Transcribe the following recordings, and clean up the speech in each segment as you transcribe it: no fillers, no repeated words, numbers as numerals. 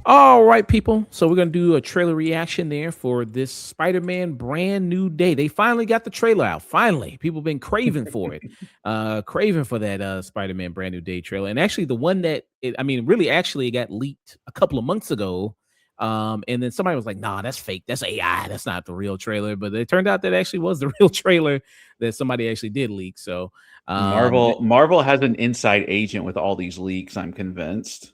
All right, people. So we're gonna do a trailer reaction there for this Spider-Man brand new day. They finally got the trailer out. Finally, people been craving for it, craving for that Spider-Man brand new day trailer. And actually, the one that I mean, really, actually, it got leaked a couple of months ago. And then somebody was like, "Nah, that's fake. That's AI. That's not the real trailer." But it turned out that actually was the real trailer that somebody actually did leak. So, Marvel has an inside agent with all these leaks, I'm convinced.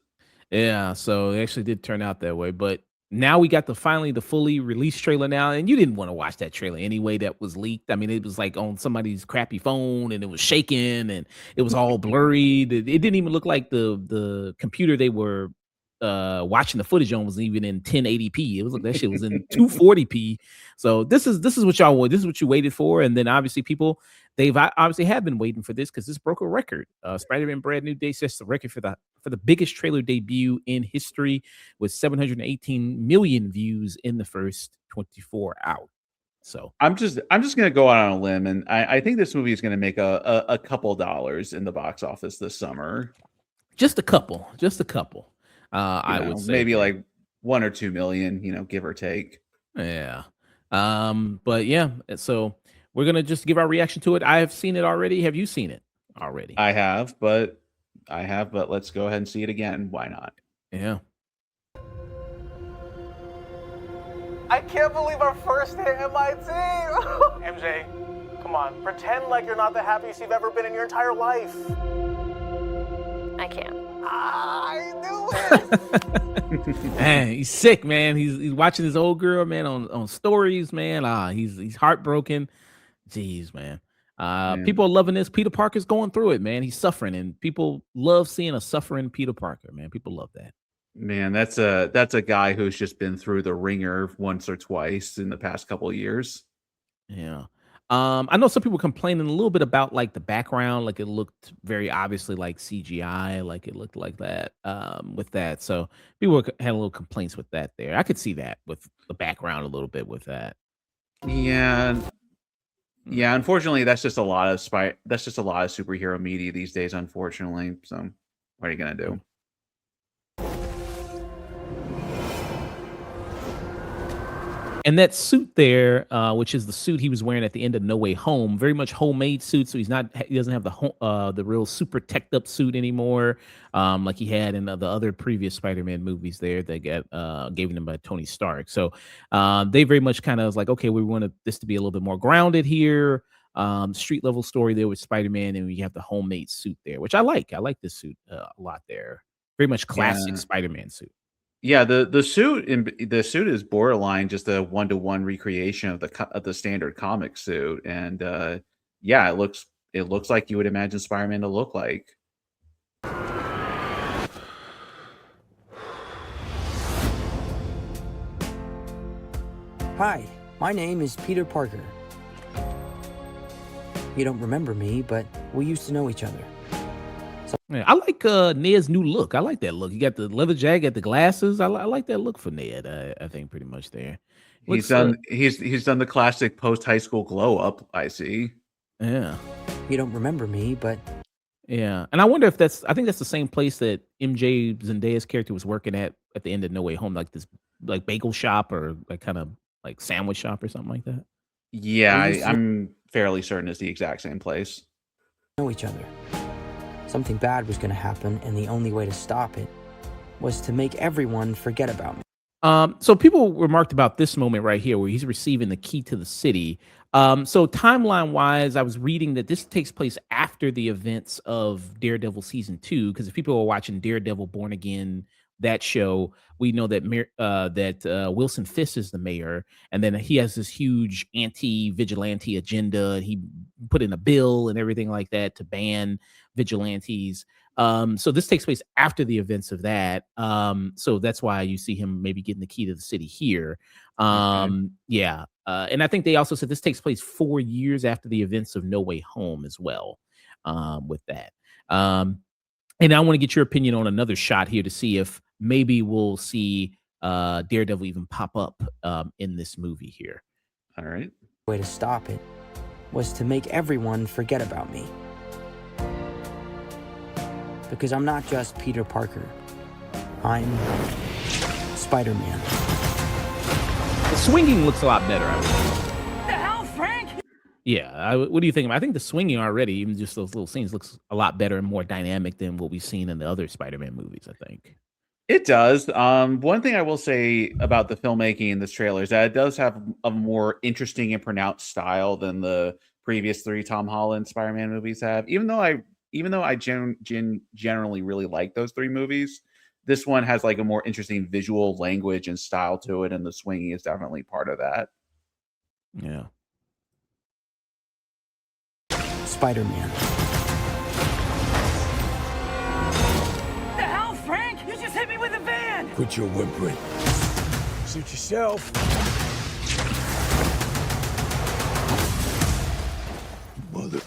yeah, so it actually did turn out that way, but now we got the fully released trailer now, and you didn't want to watch that trailer anyway that was leaked. I mean, it was like on somebody's crappy phone and it was shaking and it was all blurry. It didn't even look like the computer they were watching the footage on was even in 1080p. It was like that shit was in 240p. So this is what y'all want. This is what you waited for, and then obviously people they've obviously have been waiting for this because this broke a record. Spider-Man Brand New Day sets the record for the biggest trailer debut in history with 718 million views in the first 24 hours. So I'm just gonna go out on a limb, and I think this movie is gonna make a couple dollars in the box office this summer. just a couple, just a couple. I would say Maybe there. like 1 or 2 million, give or take. Yeah. But yeah, so we're gonna just give our reaction to it. I have seen it already. Have you seen it already? I have, but let's go ahead and see it again. Why not? Yeah. I can't believe our first hit MIT. MJ, come on, pretend like you're not the happiest you've ever been in your entire life. I can't. I knew it. Man, he's sick, man. He's watching his old girl, man, on stories, man. He's heartbroken. Jeez, man. Man. People are loving this. Peter Parker's going through it, man. He's suffering, and people love seeing a suffering Peter Parker, man. People love that. Man, that's a guy who's just been through the ringer once or twice in the past couple of years. Yeah. I know some people complaining a little bit about like the background, like it looked very obviously like CGI, like it looked like that with that. So had a little complaints with that there. I could see that with the background a little bit with that. Yeah, yeah. Unfortunately, that's just a lot of superhero media these days. Unfortunately, so what are you gonna do? And that suit there, which is the suit he was wearing at the end of No Way Home, very much homemade suit. So he doesn't have the real super teched up suit anymore, like he had in the other previous Spider-Man movies. There, they given him by Tony Stark. So they very much kind of was like, okay, we wanted this to be a little bit more grounded here, street level story there with Spider-Man, and we have the homemade suit there, which I like. I like this suit a lot there. Very much classic Yeah. Spider-Man suit. Yeah, the suit is borderline just a one-to-one recreation of the standard comic suit, and yeah, it looks like you would imagine Spider-Man to look like. Hi, my name is Peter Parker. You don't remember me, but we used to know each other. Yeah, I like Ned's new look. I like that look. He got the leather jacket, the glasses. I like that look for Ned. I think pretty much there. He's Looks done the classic post-high school glow up, I see. yeah. You don't remember me, but Yeah. And I wonder if I think that's the same place that MJ Zendaya's character was working at the end of No Way Home, like this like bagel shop or like kind of like sandwich shop or something like that. Yeah, We used to I'm fairly certain it's the exact same place. know each other. Something bad was going to happen, and the only way to stop it was to make everyone forget about me. So people remarked about this moment right here where he's receiving the key to the city. So timeline wise, I was reading that this takes place after the events of Daredevil season 2. Because if people are watching Daredevil Born Again, that show, we know that Wilson Fisk is the mayor, and then he has this huge anti-vigilante agenda. He put in a bill and everything like that to ban vigilantes. So this takes place after the events of that. So that's why you see him maybe getting the key to the city here. Okay. Yeah. And I think they also said this takes place 4 years after the events of No Way Home as well. With that. And I want to get your opinion on another shot here to see if maybe we'll see Daredevil even pop up in this movie here. All right. way to stop it was to make everyone forget about me. Because I'm not just Peter Parker. I'm Spider-Man. The swinging looks a lot better, I would say. The hell, Frank? Yeah, what do you think? I think the swinging already, even just those little scenes, looks a lot better and more dynamic than what we've seen in the other Spider-Man movies, I think. It does. One thing I will say about the filmmaking in this trailer is that it does have a more interesting and pronounced style than the previous three Tom Holland Spider-Man movies have. Even though I generally really like those three movies, this one has like a more interesting visual language and style to it, and the swinging is definitely part of that. Yeah. Spider-Man. The hell, Frank? You just hit me with a van! Quit your whimpering. Suit yourself. Mother.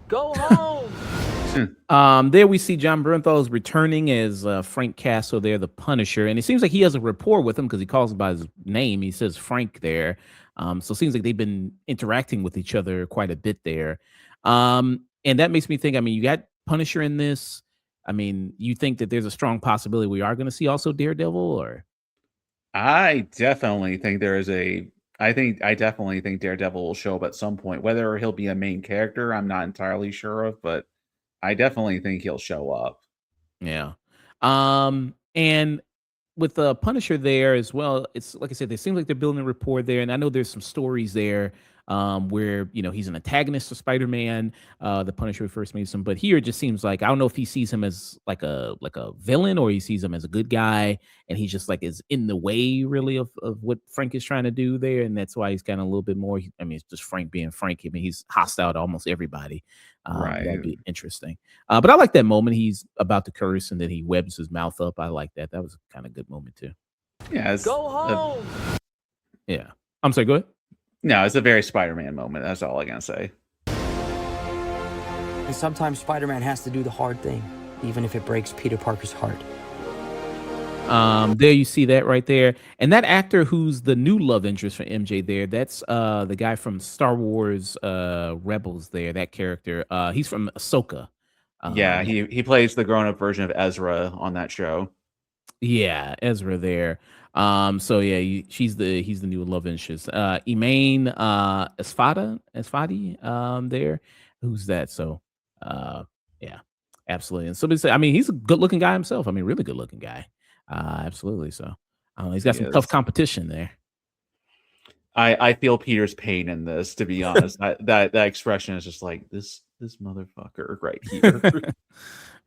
Go home! There we see Jon Bernthal is returning as Frank Castle there, the Punisher, and it seems like he has a rapport with him because he calls him by his name. He says Frank there, so it seems like they've been interacting with each other quite a bit there, and that makes me think. I mean, you got Punisher in this. I mean, you think that there's a strong possibility we are going to see also Daredevil, or? I definitely think I definitely think Daredevil will show up at some point. Whether he'll be a main character, I'm not entirely sure of, but I definitely think he'll show up. Yeah. And with the Punisher there as well, it's like I said, they seem like they're building a rapport there. And I know there's some stories there where, he's an antagonist to Spider-Man. The Punisher first meets him, but here it just seems like, I don't know if he sees him as like a villain or he sees him as a good guy. And he just like is in the way really of what Frank is trying to do there. And that's why he's kind of a little bit more, I mean, it's just Frank being Frank. I mean, he's hostile to almost everybody. Right. That'd be interesting. But I like that moment. He's about to curse and then he webs his mouth up. I like that. That was kind of good moment too. Yeah. Go home! Yeah. I'm sorry, go ahead. No, it's a very Spider-Man moment. That's all I gotta say. And sometimes Spider-Man has to do the hard thing, even if it breaks Peter Parker's heart. There you see that right there. And that actor who's the new love interest for MJ there, that's the guy from Star Wars Rebels there, that character. He's from Ahsoka. Yeah, he plays the grown-up version of Ezra on that show. Yeah, Ezra there. So yeah, he's the new love interest. Emaine Esfadi there. Who's that? So yeah, absolutely. And somebody said, I mean, he's a good-looking guy himself. I mean, really good-looking guy. Absolutely. So he's got some tough competition there. I feel Peter's pain in this, to be honest. that expression is just like this motherfucker right here.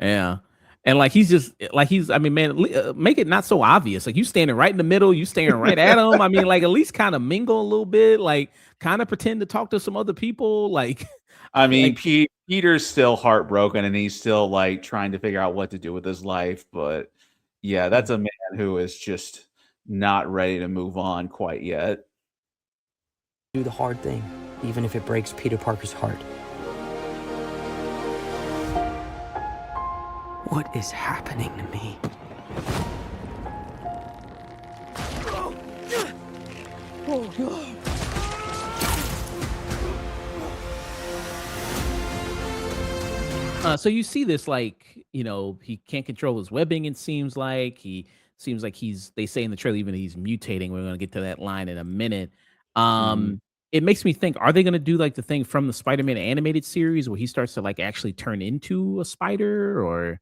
Yeah. And like I mean, man, make it not so obvious. Like you standing right in the middle, you staring right at him. I mean, like at least kind of mingle a little bit, like kind of pretend to talk to some other people. Like, I mean, Peter's still heartbroken and he's still like trying to figure out what to do with his life. But yeah, that's a man who is just not ready to move on quite yet. Do the hard thing, even if it breaks Peter Parker's heart. What is happening to me? So you see this, like, he can't control his webbing. It seems like they say in the trailer, even he's mutating. We're going to get to that line in a minute. It makes me think, are they going to do like the thing from the Spider-Man animated series where he starts to like actually turn into a spider, or?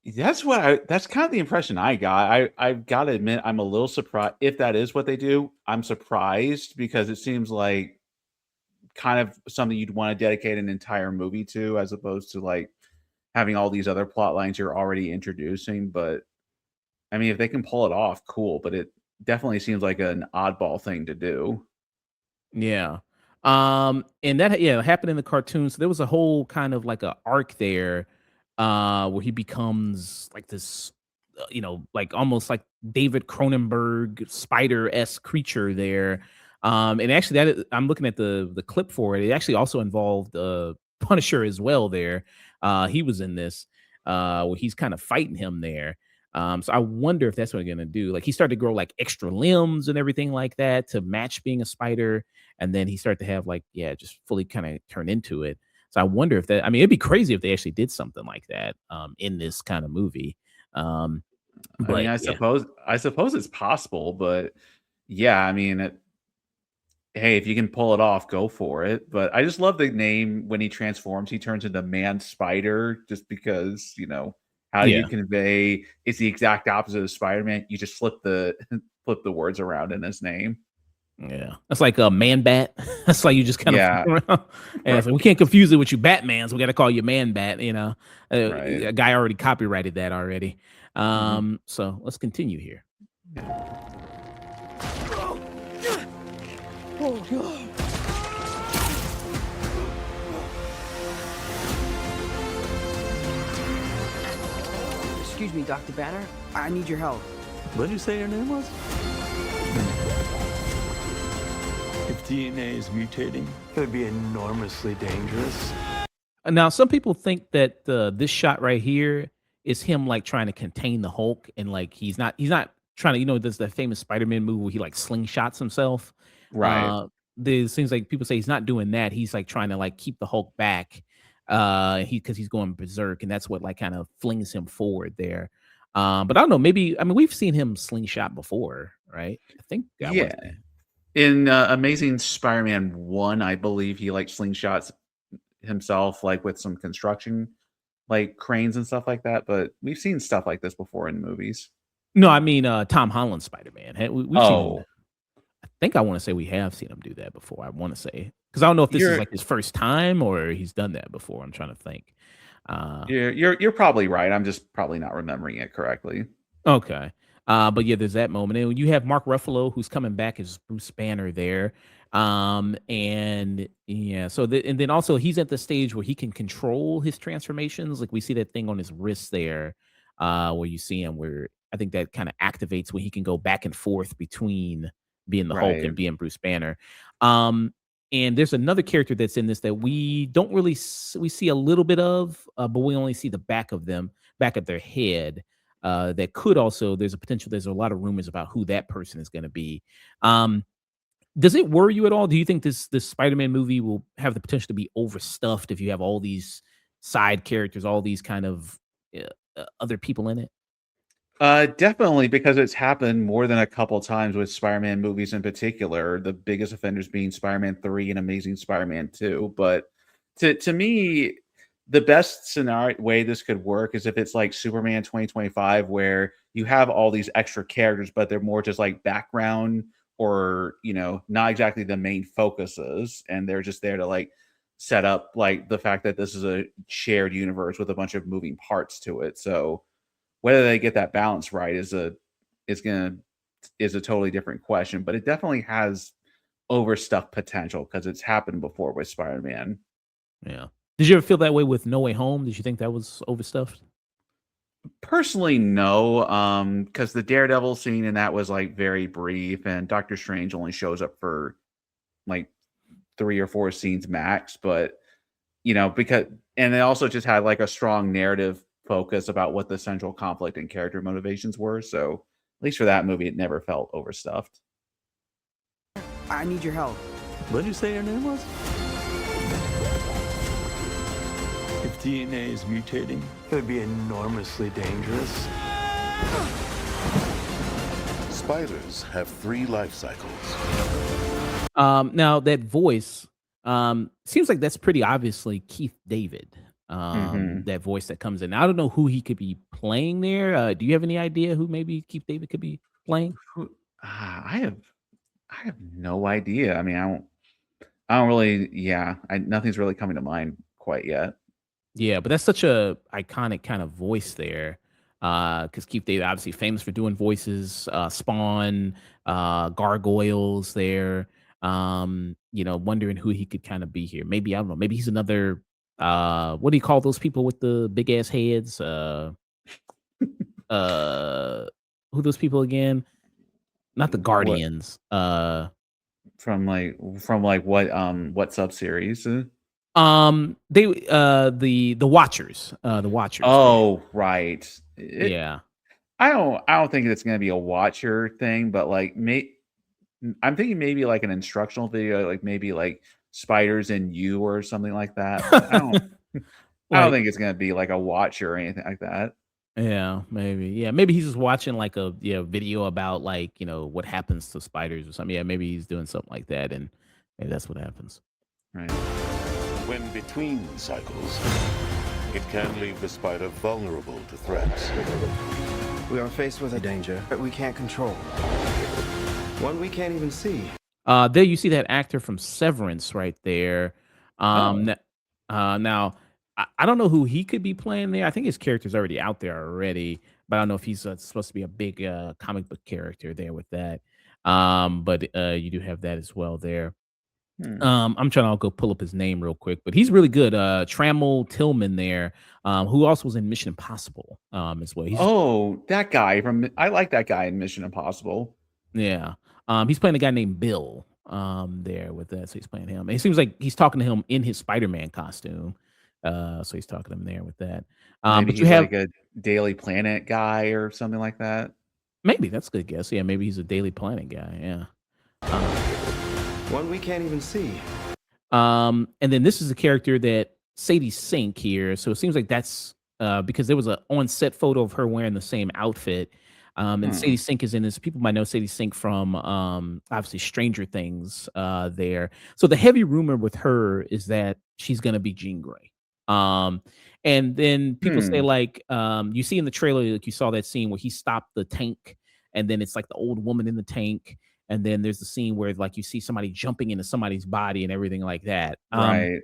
That's kind of the impression I got. I've got to admit, I'm a little surprised if that is what they do. I'm surprised because it seems like kind of something you'd want to dedicate an entire movie to, as opposed to like having all these other plot lines you're already introducing. But I mean, if they can pull it off, cool. But it definitely seems like an oddball thing to do. Yeah. And that happened in the cartoon. So there was a whole kind of like a arc there where he becomes like this like almost like David Cronenberg spider-esque creature there. And actually I'm looking at the clip for it. It actually also involved Punisher as well there. He was in this where he's kind of fighting him there. So I wonder if that's what they're gonna do. Like he started to grow like extra limbs and everything like that to match being a spider, and then he started to have like just fully kind of turn into it. So I wonder if that. I mean, it'd be crazy if they actually did something like that in this kind of movie. Um, I mean, but yeah, I suppose it's possible, but yeah, I mean, hey, if you can pull it off, go for it. But I just love the name when he transforms, he turns into man spider just because, how do you yeah. convey it's the exact opposite of Spider-Man? You just flip the flip the words around in his name. Yeah, that's like a man bat. That's like you just kind of Yeah. around. And it's like, we can't confuse it with you Batman, so we got to call you man bat. Right. A guy already copyrighted that already. Mhm. So let's continue here. Excuse me, Dr. Banner. I need your help. What did you say your name was? If DNA is mutating, it would be enormously dangerous. Now, some people think that this shot right here is him like trying to contain the Hulk, and like he's not trying to. There's that famous Spider-Man movie where he like slingshots himself. Right. There seems like people say he's not doing that. He's like trying to like keep the Hulk back. Because he's going berserk, and that's what like kind of flings him forward there. But I don't know. Maybe we've seen him slingshot before, right? I think that was. Yeah. In Amazing Spider-Man 1, I believe he like slingshots himself like with some construction like cranes and stuff like that, but we've seen stuff like this before in movies. No, I mean Tom Holland Spider-Man. We've seen him. Oh, I think I want to say we have seen him do that before. I want to say because I don't know if this is you're like his first time or he's done that before. I'm trying to think. Uh, you're probably right. I'm just probably not remembering it correctly. okay. But yeah, there's that moment. And you have Mark Ruffalo who's coming back as Bruce Banner there. And yeah, and then also he's at the stage where he can control his transformations. Like we see that thing on his wrist there, where you see him where I think that kind of activates when he can go back and forth between being the Hulk Right. and being Bruce Banner. And there's another character that's in this that we don't really we see a little bit of, but we only see the back of their head. That could also there's a potential. There's a lot of rumors about who that person is going to be. Does it worry you at all? Do you think this Spider-Man movie will have the potential to be overstuffed if you have all these side characters, all these kind of other people in it? Definitely because it's happened more than a couple times with Spider-Man movies in particular, the biggest offenders being Spider-Man 3 and Amazing Spider-Man 2. But to me, the best scenario way this could work is if it's like Superman 2025, where you have all these extra characters, but they're more just like background or, not exactly the main focuses. And they're just there to like set up like the fact that this is a shared universe with a bunch of moving parts to it. So whether they get that balance right is a totally different question, but it definitely has overstuffed potential because it's happened before with Spider-Man. Yeah. Did you ever feel that way with No Way Home? Did you think that was overstuffed? Personally, no, because the Daredevil scene in that was like very brief, and Doctor Strange only shows up for like 3 or 4 scenes max. But because and it also just had like a strong narrative focus about what the central conflict and character motivations were. So at least for that movie, it never felt overstuffed. I need your help. What did you say your name was? If DNA is mutating, it would be enormously dangerous. Spiders have 3 life cycles. Now that voice seems like that's pretty obviously Keith David. Mhm. That voice that comes in. I don't know who he could be playing there. Do you have any idea who maybe Keith David could be playing? I have no idea. I mean, I don't really. Yeah, nothing's really coming to mind quite yet. Yeah, but that's such a iconic kind of voice there. Because Keith David obviously famous for doing voices, Spawn, Gargoyles there. Wondering who he could kind of be here. Maybe I don't know. Maybe he's another. What do you call those people with the big ass heads? Who those people again? Not the What Guardians. from what sub series? They the Watchers. The Watchers. Oh, right. Yeah. I don't think it's gonna be a watcher thing, but like I'm thinking maybe like an instructional video, like maybe like spiders and you or something like that. But I don't Like, think it's gonna be like a watcher or anything like that. yeah, maybe. Yeah, maybe he's just watching like a video about like, what happens to spiders or something. Yeah, maybe he's doing something like that and maybe that's what happens. Right. When between cycles, it can leave the spider vulnerable to threats. We are faced with a danger that we can't control. One we can't even see. There you see that actor from Severance right there. Oh, Now I don't know who he could be playing there. I think his character's already out there already, but I don't know if he's supposed to be a big comic book character there with that. But you do have that as well there. hmm. I'm trying to go pull up his name real quick, but he's really good. Trammell Tillman there, who also was in Mission Impossible as well. Oh, that guy from I like that guy in Mission Impossible. Yeah. He's playing a guy named Bill there with that. So he's playing him. And it seems like he's talking to him in his Spider-Man costume. So he's talking to him there with that. Maybe But you he's have like a Daily Planet guy or something like that. maybe that's a good guess. Yeah, maybe he's a Daily Planet guy. Yeah. Um, One we can't even see. And then this is a character that Sadie Sink here. So it seems like that's because there was a on-set photo of her wearing the same outfit. And Hmm. Sadie Sink is in this. People might know Sadie Sink from obviously Stranger Things there. So the heavy rumor with her is that she's gonna be Jean Grey. Um, and then people say Hmm. like you see in the trailer, like you saw that scene where he stopped the tank, and then it's like the old woman in the tank, and then there's the scene where like you see somebody jumping into somebody's body and everything like that. Right.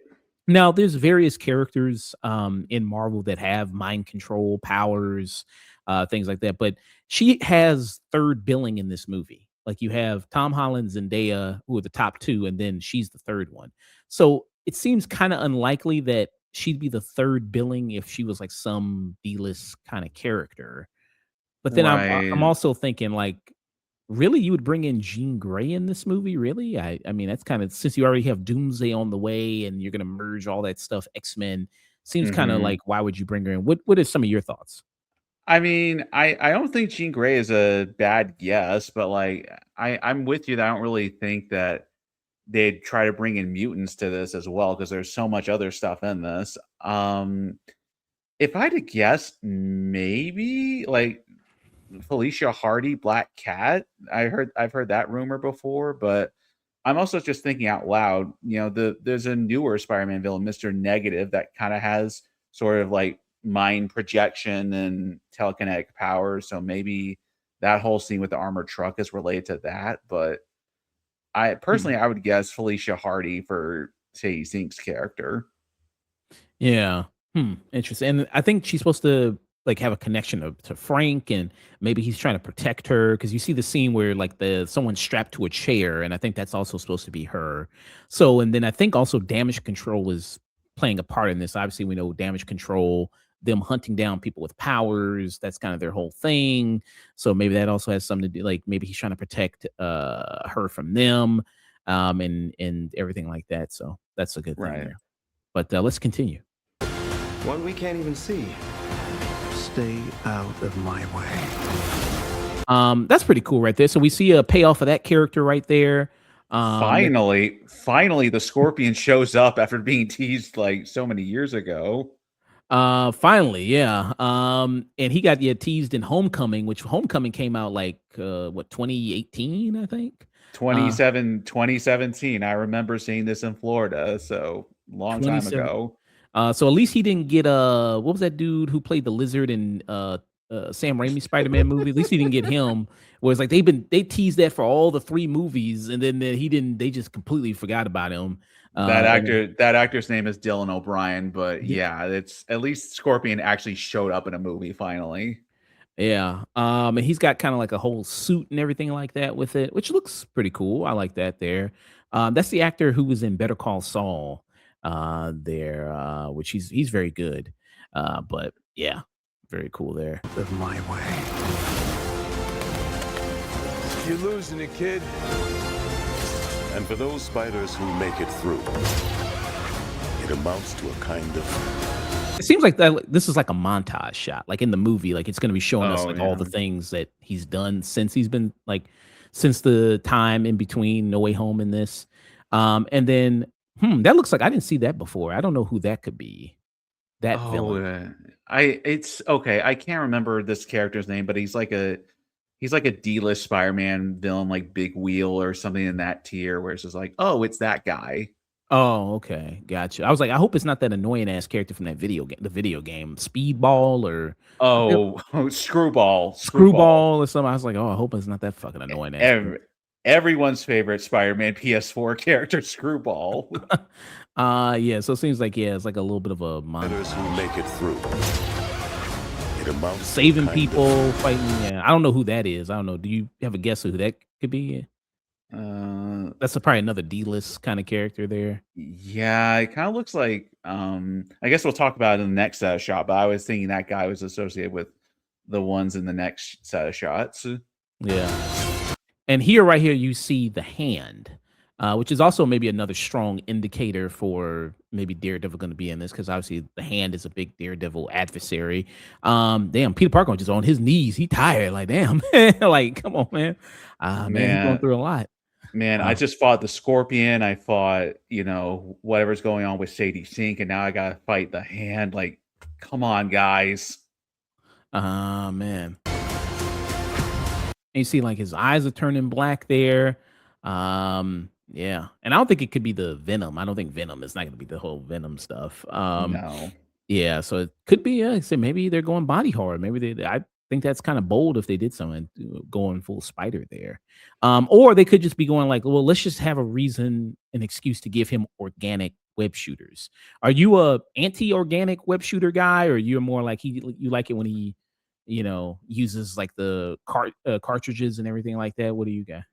Now there's various characters in Marvel that have mind control powers, things like that, but she has third billing in this movie. Like you have Tom Holland, Zendaya, who are the top two, and then she's the third one. So it seems kind of unlikely that she'd be the third billing if she was like some D-list kind of character. But then I'm Right. also thinking like, really, you would bring in Jean Grey in this movie? Really? I mean, that's kind of since you already have Doomsday on the way and you're gonna merge all that stuff, X-Men seems kind of Mhm. like why would you bring her in? What are some of your thoughts? I mean, I don't think Jean Grey is a bad guess, but like I'm with you that I don't really think that they'd try to bring in mutants to this as well because there's so much other stuff in this. If I had to guess, maybe like Felicia Hardy, Black Cat. I've heard that rumor before, but I'm also just thinking out loud. There's a newer Spider-Man villain, Mr. Negative, that kind of has sort of like mind projection and telekinetic powers. So maybe that whole scene with the armored truck is related to that. But I Hmm. personally, I would guess Felicia Hardy for Sadie Sink's character. Yeah. Interesting. And I think she's supposed to like have a connection to Frank, and maybe he's trying to protect her because you see the scene where like the someone's strapped to a chair, and I think that's also supposed to be her. So, and then I think also damage control is playing a part in this. Obviously, we know damage control, them hunting down people with powers, that's kind of their whole thing. So maybe that also has something to do, like maybe he's trying to protect her from them, and everything like that. So that's a good thing Right. there. But let's continue. One we can't even see. Stay out of my way. That's pretty cool right there. So we see a payoff of that character right there. That Finally, the Scorpion shows up after being teased like so many years ago. finally, yeah. And he got teased in Homecoming, which Homecoming came out like what 2018, I think. Uh 2017. I remember seeing this in Florida, so long time 27. ago. So at least he didn't get what was that dude who played the lizard in Sam Raimi Spider-Man movie? At least he didn't get him. Whereas like they teased that for all the three movies, and then he didn't. They just completely forgot about him. And That actor's name is Dylan O'Brien, but yeah, yeah, it's at least Scorpion actually showed up in a movie finally. yeah. And he's got kind of like a whole suit and everything like that with it, which looks pretty cool. I like that there. That's the actor who was in Better Call Saul there, which he's very good. But yeah, very cool there. Of my way. You're losing it, kid. And for those spiders who make it through, it amounts to a kind of It seems like that this is like a montage shot, like in the movie, like it's gonna be showing us Oh like all yeah. the things that he's done since he's been like since the time in between No Way Home and this. And then that looks like I didn't see that before. I don't know who that could be. That Oh, villain. it's okay. I can't remember this character's name, but he's like a D-list Spider-Man villain, like Big Wheel or something in that tier, where it's just like, oh, it's that guy. Oh, okay. Gotcha. I was like, I hope it's not that annoying ass character from that video game, Speedball or yep, Oh, Screwball. Screwball or something. I was like, oh, I hope it's not that fucking annoying ass character. Everyone's favorite Spider-Man PS4 character, Screwball. Yeah, so it seems like it's like a little bit of a Fighters who make it through. It amounts to saving kind of people, fighting. Yeah, I don't know who that is. I don't know. Do you have a guess who that could be? That's probably another D-list kind of character there. Yeah, it kind of looks like I guess we'll talk about it in the next set of shot, but I was thinking that guy was associated with the ones in the next set of shots. Yeah. And here, right here, you see the hand, which is also maybe another strong indicator for maybe Daredevil going to be in this, because obviously the hand is a big Daredevil adversary. Damn, Peter Parker just on his knees. He tired. Like, damn. Like, come on, man. Man, he's going through a lot. Man, I just fought the Scorpion. I fought, whatever's going on with Sadie Sink, and now I gotta fight the hand. Like, come on, guys. Man. And you see, like, his eyes are turning black there. Yeah. And I don't think it could be the Venom. I don't think Venom is not going to be the whole Venom stuff. No. Yeah. So it could be, so maybe they're going body horror. Maybe I think that's kind of bold if they did something going full spider there. Or they could just be going like, well, let's just have a reason, an excuse to give him organic web shooters. Are you a anti-organic web shooter guy, or you're more like you like it when he uses like the cartridges and everything like that? What do you got?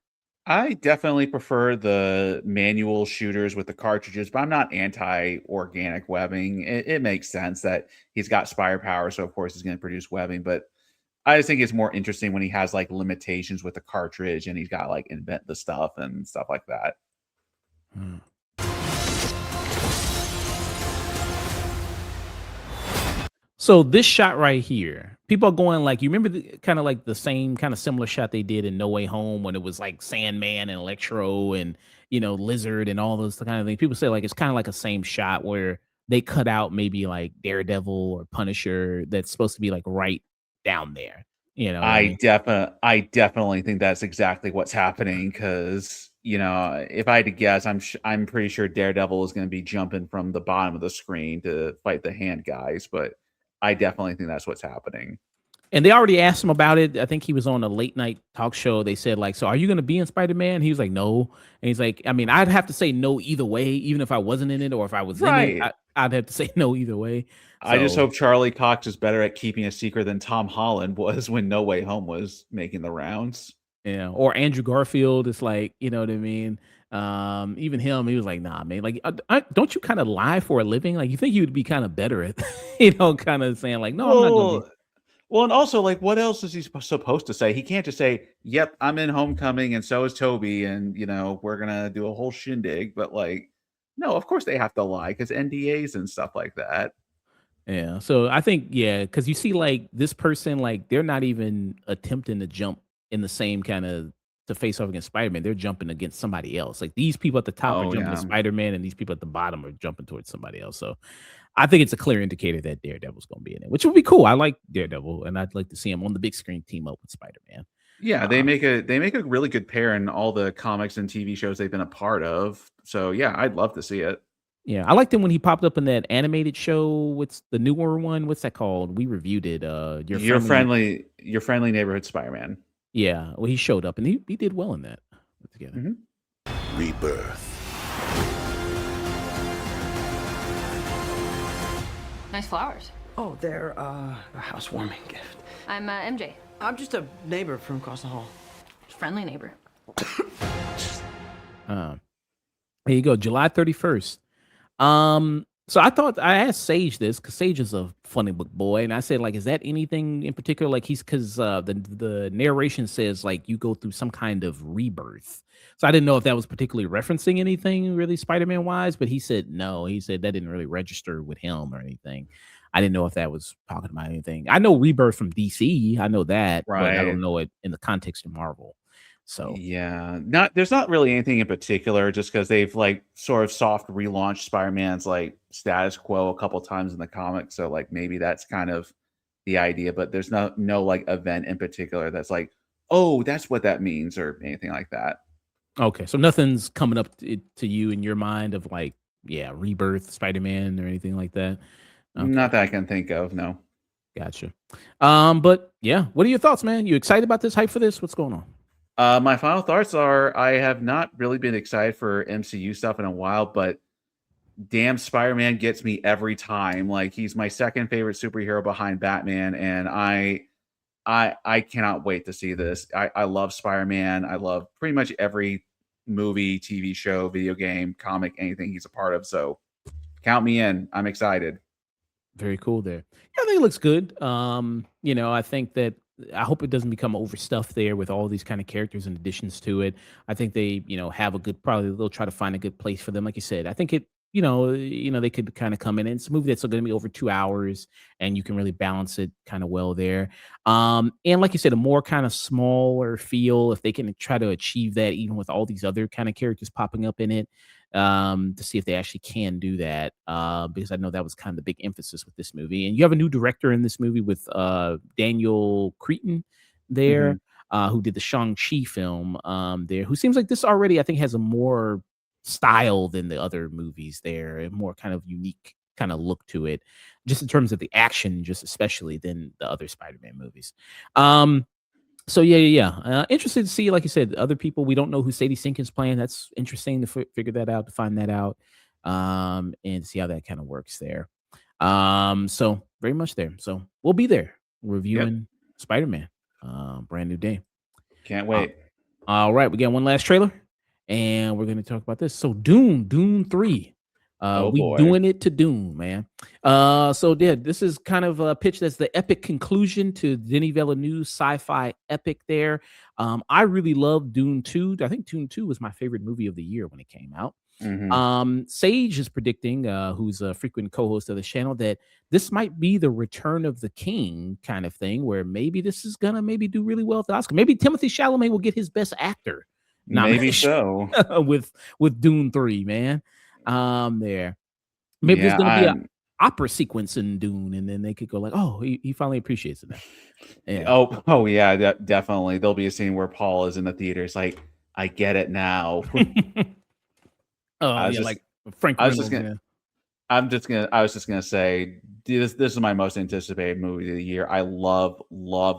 I definitely prefer the manual shooters with the cartridges, but I'm not anti-organic webbing. It makes sense that he's got spire power, so of course he's going to produce webbing, but I just think it's more interesting when he has like limitations with the cartridge and he's got like invent the stuff and stuff like that. So this shot right here, people are going like, you remember kind of like the same kind of similar shot they did in No Way Home when it was like Sandman and Electro and Lizard and all those kind of things. People say like it's kind of like a same shot where they cut out maybe like Daredevil or Punisher that's supposed to be like right down there. What I mean? I definitely think that's exactly what's happening because if I had to guess, I'm pretty sure Daredevil is going to be jumping from the bottom of the screen to fight the hand guys, but I definitely think that's what's happening. And they already asked him about it. I think he was on a late night talk show. They said like, so are you going to be in Spider-Man? He was like, no. And he's like, I mean, I'd have to say no either way, even if I wasn't in it or if I was in it, I'd have to say no either way. So, I just hope Charlie Cox is better at keeping a secret than Tom Holland was when No Way Home was making the rounds. Yeah. Or Andrew Garfield is like, you know what I mean? Even him, he was like, nah, man, like, don't you kind of lie for a living? Like, you think you would be kind of better at, kind of saying like, no, I'm not going to be. Well, and also, like, what else is he supposed to say? He can't just say, yep, I'm in Homecoming and so is Toby and, we're going to do a whole shindig. But, like, no, of course they have to lie because NDAs and stuff like that. Yeah. So I think, because you see, like, this person, like, they're not even attempting to jump in the same kind of to face off against Spider-Man. They're jumping against somebody else. Like, these people at the top are jumping to Spider-Man and these people at the bottom are jumping towards somebody else. So I think it's a clear indicator that Daredevil's going to be in it, which would be cool. I like Daredevil, and I'd like to see him on the big screen team up with Spider-Man. Yeah, they make a really good pair in all the comics and TV shows they've been a part of. So yeah, I'd love to see it. Yeah, I liked him when he popped up in that animated show. What's the newer one? What's that called? We reviewed it. Your friendly neighborhood Spider-Man. Yeah, well, he showed up and he did well in that together. Mm-hmm. Rebirth. Nice flowers. Oh, they're a housewarming gift. I'm MJ. I'm just a neighbor from across the hall. Friendly neighbor. There you go, July 31st. So I asked Sage this because Sage is a funny book boy, and I said, like, is that anything in particular? Like, because the narration says like you go through some kind of rebirth. So I didn't know if that was particularly referencing anything really Spider-Man wise, but he said no. He said that didn't really register with him or anything. I didn't know if that was talking about anything. I know Rebirth from DC. I know that, but I Right. don't know it in the context of Marvel. So Yeah. There's not really anything in particular, just because they've like sort of soft relaunched Spider-Man's like status quo a couple times in the comics. So like maybe that's kind of the idea, but there's no like event in particular that's like, oh, that's what that means or anything like that. okay, so nothing's coming up to you in your mind of like, yeah, Rebirth, Spider-Man, or anything like that. Okay, Not that I can think of, no. gotcha. But yeah, what are your thoughts, man? You excited about this? Hype for this? What's going on? My final thoughts are I have not really been excited for MCU stuff in a while, but damn, Spider-Man gets me every time. Like he's my second favorite superhero behind Batman, and I cannot wait to see this. I love Spider-Man. I love pretty much every movie, TV show, video game, comic, anything he's a part of. So count me in. I'm excited. Very cool there. Yeah, I think it looks good. I think that I hope it doesn't become overstuffed there with all these kind of characters and additions to it. I think they, have a good probably they'll try to find a good place for them. Like you said, I think they could kind of come in. And it's a movie that's going to be over 2 hours, and you can really balance it kind of well there. And like you said, a more kind of smaller feel if they can try to achieve that, even with all these other kind of characters popping up in it. To see if they actually can do that, because I know that was kind of the big emphasis with this movie. And you have a new director in this movie with Daniel Cretton there, Mhm. who did the Shang-Chi film there, who seems like this already, I think, has a more style than the other movies there, a more kind of unique kind of look to it, just in terms of the action, just especially than the other Spider-Man movies. So yeah. Interested to see, like you said, other people. We don't know who Sadie Sink is playing. That's interesting to figure that out, to find that out, and see how that kind of works there. So very much there. So we'll be there Yep. reviewing Spider-Man, brand new day. Can't Uh, wait. all right, we got one last trailer, and we're going to talk about this. So Dune 3. Oh We boy. doing it to Dune, man. So yeah, this is kind of pitched as the epic conclusion to Denis Villeneuve's sci-fi epic there. I really love Dune 2. I think Dune 2 was my favorite movie of the year when it came out. Hmm. Sage is predicting, who's a frequent co-host of the channel, that this might be the return of the king kind of thing, where maybe this is gonna maybe do really well at the Oscar. Maybe Timothy Chalamet will get his best actor Maybe nomination so. with Dune 3, man. There. Maybe there's Yeah, gonna be a I'm opera sequence in Dune, and then they could go like, "Oh, he finally appreciates it now." Yeah. oh yeah, definitely. There'll be a scene where Paul is in the theater. It's like, I get it now. Oh I was yeah, just like Frank I was just Reynolds. gonna Yeah. I was just gonna say this is my most anticipated movie of the year. I love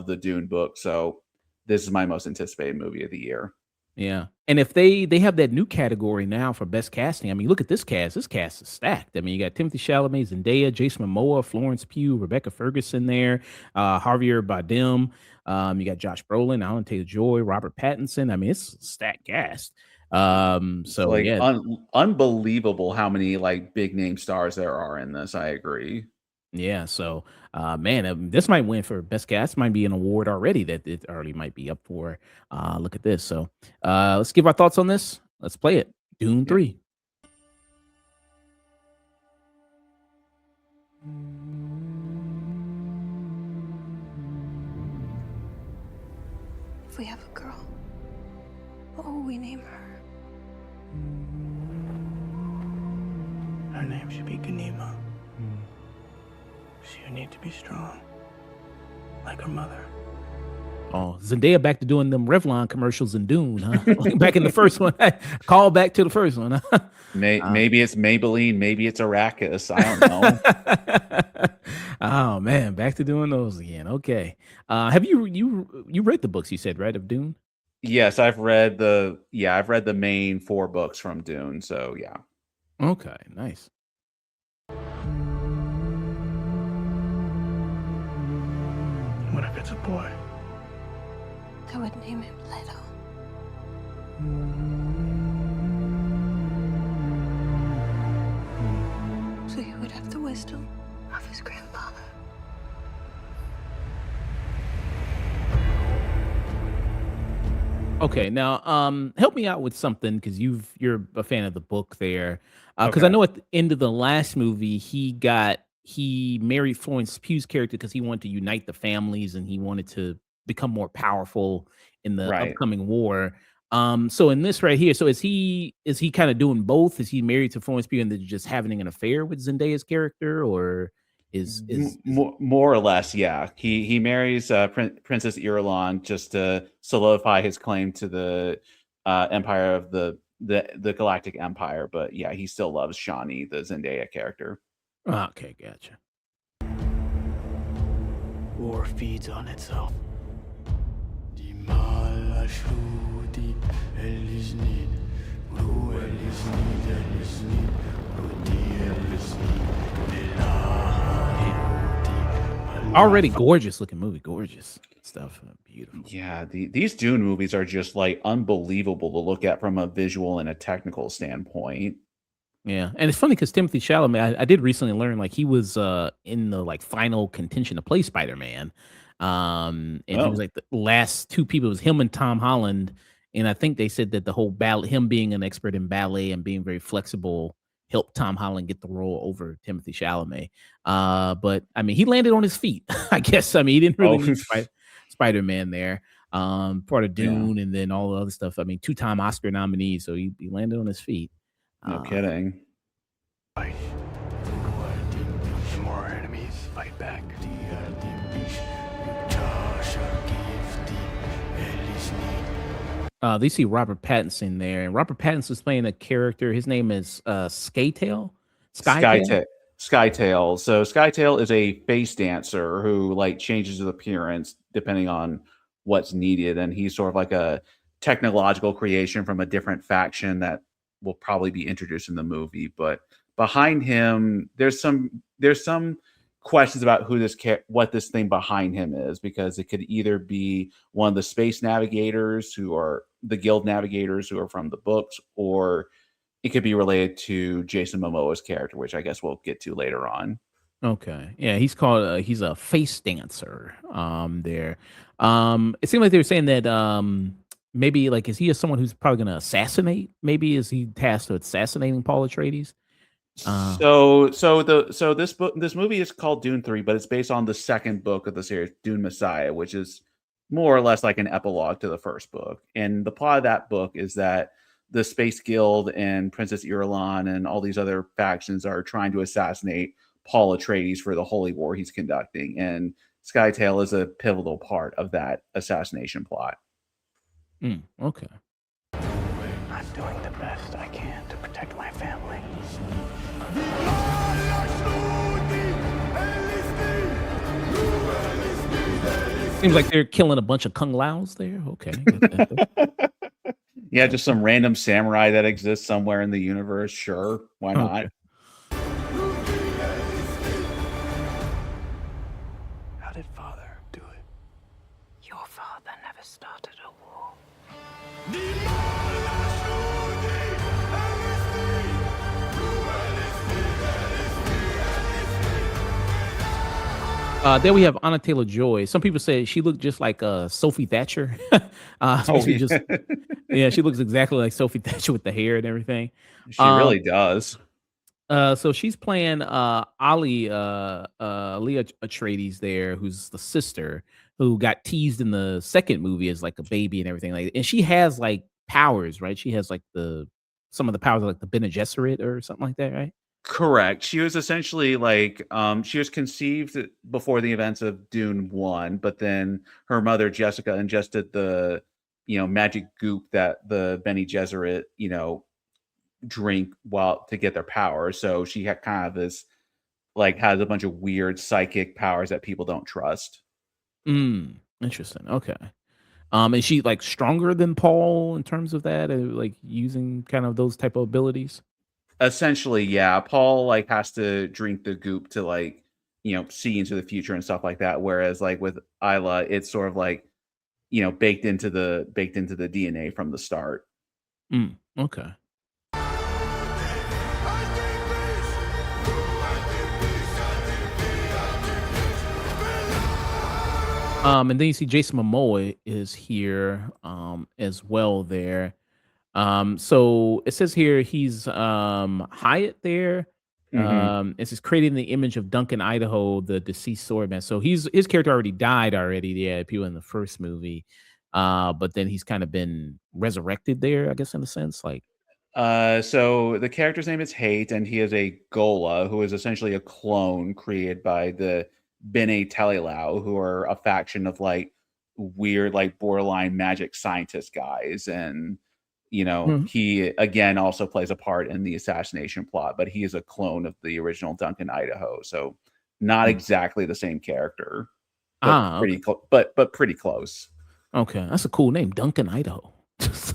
the Dune book, so this is my most anticipated movie of the year. Yeah. And if they have that new category now for best casting. I mean, look at this cast. This cast is stacked. I mean, you got Timothy Chalamet, Zendaya, Jason Momoa, Florence Pugh, Rebecca Ferguson there, Javier Bardem. You got Josh Brolin, Anya Taylor-Joy, Robert Pattinson. I mean, it's a stacked cast. It's So like yeah, unbelievable how many like big name stars there are in this. I agree. yeah. So man, this might win for best cast. Might be an award already that it already might be up for. Look at this. So let's give our thoughts on this. Let's play it. Dune Yeah. 3. If we have a girl, what will we name her? Her name should be Ganima. She'll need to be strong, like her mother. Oh, Zendaya back to doing them Revlon commercials in Dune, huh? Like back in the first one. Call back to the first one. Huh? Maybe it's Maybelline, maybe it's Arrakis. I don't know. Oh man, back to doing those again. Okay. Have you read the books you said, right, of Dune? Yes, I've read the main 4 books from Dune, so yeah. Okay, nice. What if it's a boy? I would name him Leto. So he would have the wisdom of his grandfather. Okay, now help me out with something because you're a fan of the book there. Because I Okay. know at the end of the last movie he married Florence Pugh's character because he wanted to unite the families and he wanted to become more powerful in the Right. upcoming war. So in this right here, so is he kind of doing both? Is he married to Florence Pugh and then just having an affair with Zendaya's character, or is More or less, yeah. He marries Princess Irulan just to solidify his claim to the empire of the Galactic Empire. But yeah, he still loves Shawnee, the Zendaya character. okay, gotcha. War feeds on itself. Already gorgeous looking movie, gorgeous stuff, beautiful. Yeah, these Dune movies are just like unbelievable to look at from a visual and a technical standpoint. Yeah, and it's funny because Timothy Chalamet, I did recently learn like he was in the like final contention to play Spider-Man, and he was Oh, like the last two people. It was him and Tom Holland, and I think they said that the whole ballet, him being an expert in ballet and being very flexible, helped Tom Holland get the role over Timothy Chalamet. But I mean, he landed on his feet, I guess. I mean, he didn't really oh, need Spider-Man there. Part of yeah, Dune and then all the other stuff. I mean, two-time Oscar nominee, so he landed on his feet. no Uh, kidding. Fight. The more our enemies fight back. They see Robert Pattinson there, and Robert Pattinson's playing a character. His name is Skytail. Skytail. Skytail. Skytail. So Skytail is a face dancer who like changes his appearance depending on what's needed, and he's sort of like a technological creation from a different faction that will probably be introduced in the movie. But behind him, there's some questions about what this thing behind him is, because it could either be one of the space navigators who are the guild navigators who are from the books, or it could be related to Jason Momoa's character, which I guess we'll get to later on. Okay, yeah, he's a face dancer. There, it seemed like they were saying that maybe like is he someone who's probably going to assassinate? Maybe is he tasked with assassinating Paul Atreides? Uh, So this movie is called Dune 3, but it's based on the second book of the series, Dune Messiah, which is more or less like an epilogue to the first book. And the plot of that book is that the Space Guild and Princess Irulan and all these other factions are trying to assassinate Paul Atreides for the holy war he's conducting, and Skytail is a pivotal part of that assassination plot. okay. I'm doing the best I can to protect my family. Seems like they're killing a bunch of Kung Laos there. Okay, get that. Yeah, just some random samurai that exists somewhere in the universe. Sure, why not? Okay. How did father do it? Your father never started a war. Then we have Anya Taylor-Joy. Some people say she looked just like Sophie Thatcher. Oh, Especially yeah. just yeah, she looks exactly like Sophie Thatcher with the hair and everything. She Um, really does. so she's playing Alia Atreides there, who's the sister who got teased in the second movie as like a baby and everything like. And she has like powers, right? She has like some of the powers of, like the Bene Gesserit or something like that, right? Correct. She was essentially like she was conceived before the events of Dune 1, but then her mother Jessica ingested the magic goop that the Bene Gesserit, drink while to get their power. So she had kind of this like has a bunch of weird psychic powers that people don't trust. Interesting. Okay. Is she like stronger than Paul in terms of that, like using kind of those type of abilities? Essentially, yeah. Paul like has to drink the goop to like, see into the future and stuff like that. Whereas like with Isla, it's sort of like, baked into the DNA from the start. Okay. And then you see Jason Momoa is here as well there. So it says here he's Hyatt there. It's just creating the image of Duncan Idaho, the deceased swordman. So his character already died already. Yeah, people in the first movie, but then he's kind of been resurrected there, I guess, in a sense. Like, So the character's name is Hate, and he is a Gola, who is essentially a clone created by the Bene Talilau, who are a faction of like weird, like borderline magic scientist guys. And Mhm. he again also plays a part in the assassination plot, but he is a clone of the original Duncan Idaho. So not Mm. exactly the same character, but Okay, but pretty close. okay, that's a cool name, Duncan Idaho.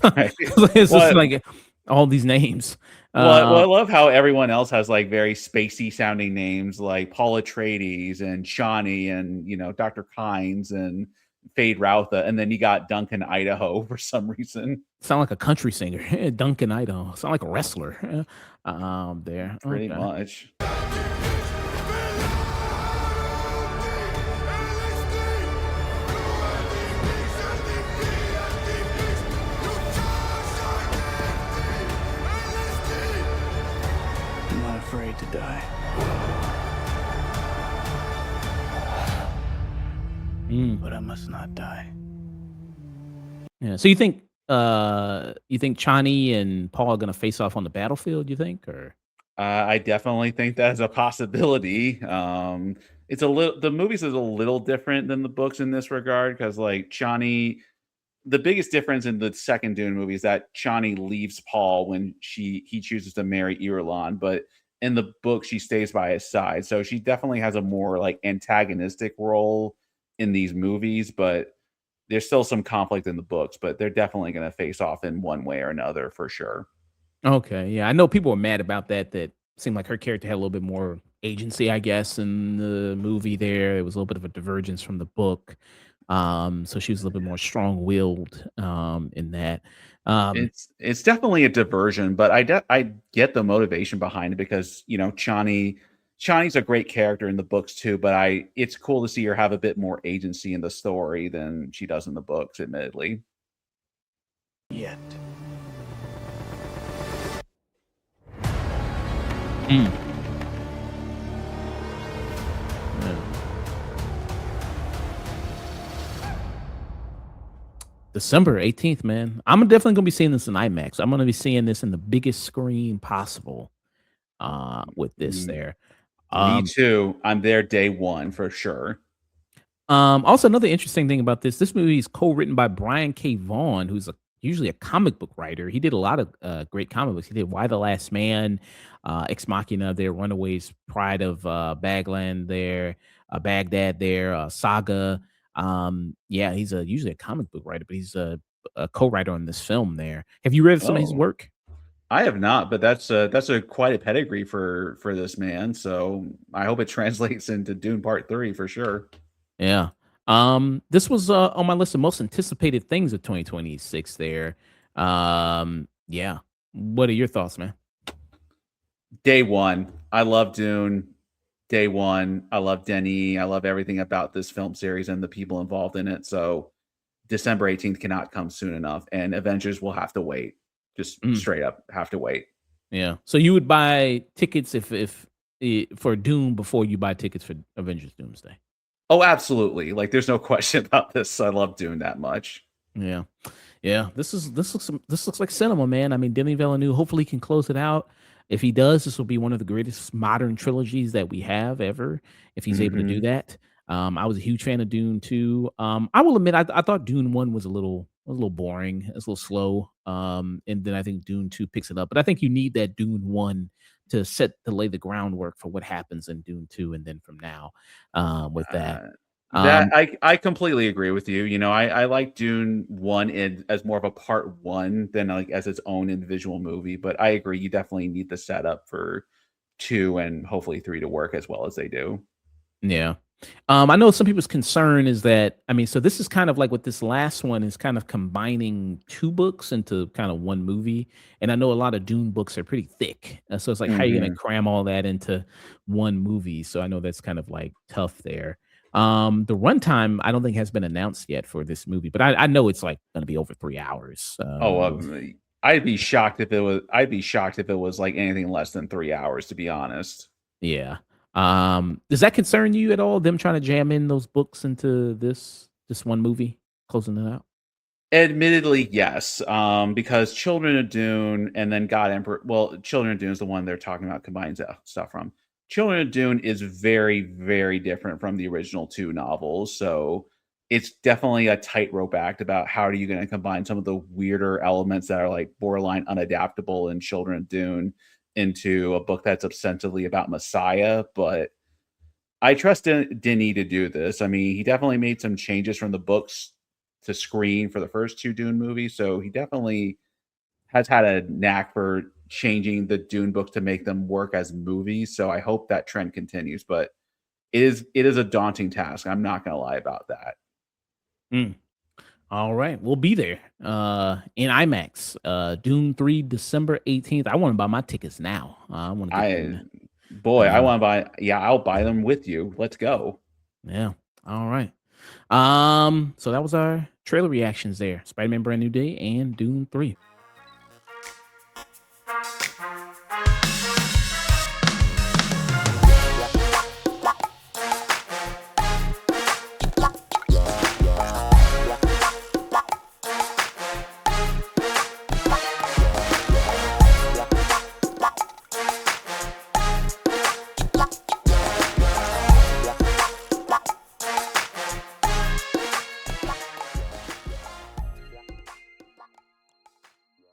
Right. It's just Well, like all these names. I love how everyone else has like very spacey sounding names like Paul Atreides and Shawnee and Dr. Kynes and Fade Routha, and then you got Duncan Idaho for some reason. Sound like a country singer, Duncan Idaho. Sound like a wrestler. There. Pretty Okay. much. I'm not afraid to die. But I must not die. Yeah. So you think Chani and Paul are gonna face off on the battlefield? You think, or I definitely think that's a possibility. It's a little the movies is a little different than the books in this regard because like Chani, the biggest difference in the second Dune movie is that Chani leaves Paul when he chooses to marry Irulan, but in the book she stays by his side. So she definitely has a more like antagonistic role in these movies, but there's still some conflict in the books, but they're definitely going to face off in one way or another for sure. okay? Yeah, I know people were mad about that. That seemed like her character had a little bit more agency, I guess, in the movie. There, it was a little bit of a divergence from the book. So she was a little bit more strong-willed in that. Um, It's definitely a diversion, but I get the motivation behind it because Chani's a great character in the books too, but it's cool to see her have a bit more agency in the story than she does in the books, admittedly. Yet. mm, yeah. December 18th, man. I'm definitely gonna be seeing this in IMAX. I'm gonna be seeing this in the biggest screen possible. With this Mm, there. Me Um, too. I'm there day one for sure. Also another interesting thing about this movie is co-written by Brian K. Vaughan, who's usually a comic book writer. He did a lot of great comic books. He did Why the Last Man, Ex Machina, there, Runaways, Pride of Bagland, there, Baghdad, there, Saga. Yeah, he's usually a comic book writer, but he's a co-writer on this film. There, have you read some of his Oh, work? I have not, but that's a quite a pedigree for this man. So I hope it translates into Dune Part 3 for sure. Yeah. This was on my list of most anticipated things of 2026 there. Yeah. What are your thoughts, man? Day one, I love Dune. Day one, I love Denis. I love everything about this film series and the people involved in it. So December 18th cannot come soon enough, and Avengers will have to wait. Just Mm, straight up have to wait. yeah. So you would buy tickets for Doom before you buy tickets for Avengers Doomsday. Oh, absolutely. Like there's no question about this. I love Dune that much. Yeah. Yeah. This looks like cinema, man. I mean, Denis Villeneuve hopefully can close it out. If he does, this will be one of the greatest modern trilogies that we have ever. If he's able to do Mhm. that, I was a huge fan of Dune 2. I will admit, I thought Dune 1 was a little boring, it's a little slow. And then I think Dune 2 picks it up. But I think you need that Dune 1 to lay the groundwork for what happens in Dune 2, and then from now, with that. Uh, that Um, I completely agree with you. I like Dune 1 as more of a part 1 than like as its own individual movie, but I agree you definitely need the setup for 2 and hopefully 3 to work as well as they do. Yeah. I know some people's concern is that, I mean, so this is kind of like what this last one is kind of combining two books into kind of one movie. And I know a lot of Dune books are pretty thick. So it's like, how are you going to Mhm. cram all that into one movie? So I know that's kind of like tough there. The runtime, I don't think has been announced yet for this movie, but I know it's like going to be over 3 hours. Oh, I'd be shocked if it was. I'd be shocked if it was like anything less than 3 hours, to be honest. Yeah. Does that concern you at all? Them trying to jam in those books into this one movie, closing it out? Admittedly, yes. Because Children of Dune and then God Emperor. Well, Children of Dune is the one they're talking about combining stuff from. Children of Dune is very, very different from the original two novels. So it's definitely a tightrope act about how are you going to combine some of the weirder elements that are like borderline unadaptable in Children of Dune into a book that's ostensibly about Messiah. But I trust Denis to do this. I mean, he definitely made some changes from the books to screen for the first two Dune movies, so he definitely has had a knack for changing the Dune books to make them work as movies. So I hope that trend continues. But it is a daunting task. I'm not gonna lie about that. Mm. All right, we'll be there in IMAX. Dune 3, December 18th. I want to buy my tickets now. I want to get them. I want to buy. Yeah, I'll buy them with you. Let's go. Yeah. All right. So that was our trailer reactions there. Spider-Man Brand New Day and Dune 3.